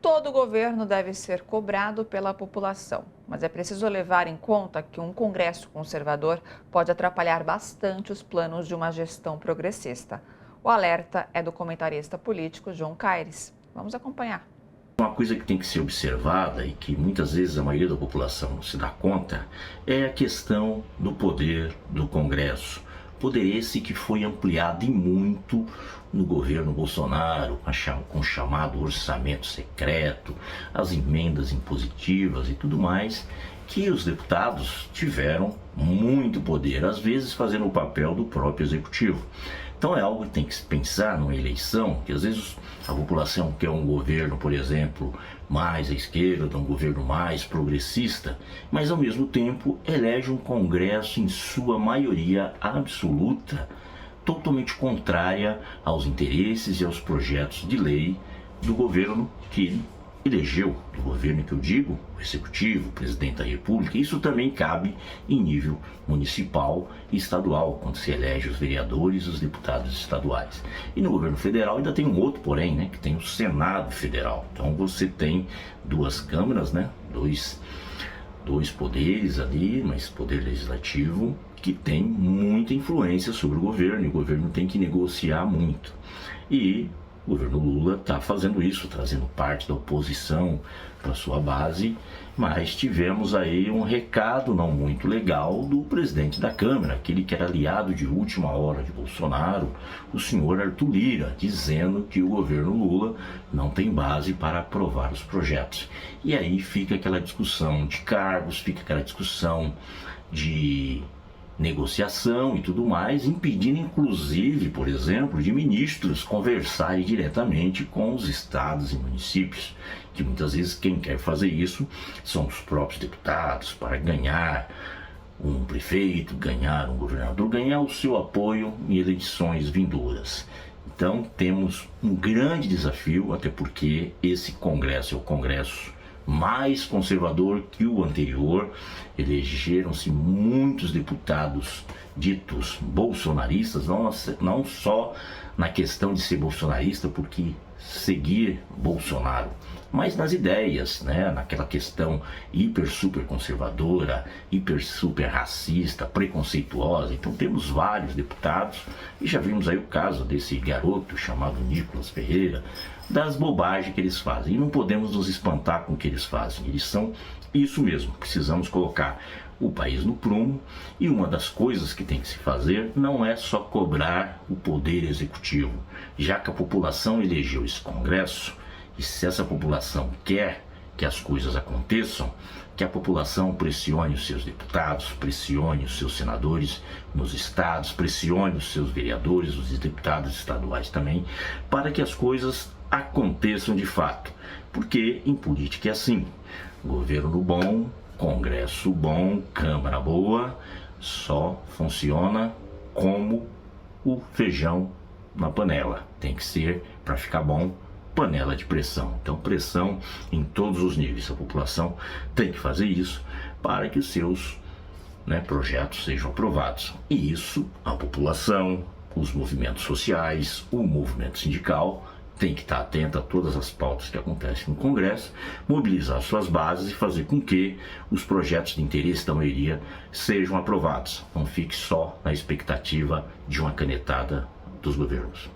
Todo governo deve ser cobrado pela população, mas é preciso levar em conta que um Congresso conservador pode atrapalhar bastante os planos de uma gestão progressista. O alerta é do comentarista político João Caires. Vamos acompanhar. Uma coisa que tem que ser observada e que muitas vezes a maioria da população não se dá conta é a questão do poder do Congresso. Poder esse que foi ampliado e muito no governo Bolsonaro, com o chamado orçamento secreto, as emendas impositivas e tudo mais, que os deputados tiveram muito poder, às vezes fazendo o papel do próprio executivo. Então é algo que tem que se pensar numa eleição, que às vezes a população quer um governo, por exemplo, mais à esquerda, um governo mais progressista, mas ao mesmo tempo elege um Congresso em sua maioria absoluta, totalmente contrária aos interesses e aos projetos de lei do governo que elegeu, do governo que eu digo, o executivo, o presidente da república. Isso também cabe em nível municipal e estadual, quando se elege os vereadores e os deputados estaduais. E no governo federal ainda tem um outro porém, que tem o Senado Federal. Então você tem duas câmaras, dois poderes ali, mas poder legislativo que tem muita influência sobre o governo, e o governo tem que negociar muito. E o governo Lula está fazendo isso, trazendo parte da oposição para sua base, mas tivemos aí um recado não muito legal do presidente da Câmara, aquele que era aliado de última hora de Bolsonaro, o senhor Arthur Lira, dizendo que o governo Lula não tem base para aprovar os projetos. E aí fica aquela discussão de cargos, fica aquela discussão de negociação e tudo mais, impedindo inclusive, por exemplo, de ministros conversarem diretamente com os estados e municípios, que muitas vezes quem quer fazer isso são os próprios deputados, para ganhar um prefeito, ganhar um governador, ganhar o seu apoio em eleições vindouras. Então temos um grande desafio, até porque esse Congresso é o Congresso mais conservador que o anterior. Elegeram-se muitos deputados ditos bolsonaristas, não só na questão de ser bolsonarista porque seguir Bolsonaro, mas nas ideias, naquela questão hiper super conservadora, hiper super racista, preconceituosa. Então temos vários deputados, e já vimos aí o caso desse garoto chamado Nicolas Ferreira, das bobagens que eles fazem, e não podemos nos espantar com o que eles fazem. Eles são isso mesmo. Precisamos colocar o país no prumo, e uma das coisas que tem que se fazer não é só cobrar o poder executivo, já que a população elegeu esse Congresso, e se essa população quer que as coisas aconteçam, que a população pressione os seus deputados, pressione os seus senadores nos estados, pressione os seus vereadores, os deputados estaduais também, para que as coisas aconteçam de fato. Porque em política é assim: governo bom, Congresso bom, Câmara boa, só funciona como o feijão na panela. Tem que ser, para ficar bom, panela de pressão. Então pressão em todos os níveis. A população tem que fazer isso para que os seus projetos sejam aprovados. E isso a população, os movimentos sociais, o movimento sindical tem que estar atento a todas as pautas que acontecem no Congresso, mobilizar suas bases e fazer com que os projetos de interesse da maioria sejam aprovados. Não fique só na expectativa de uma canetada dos governos.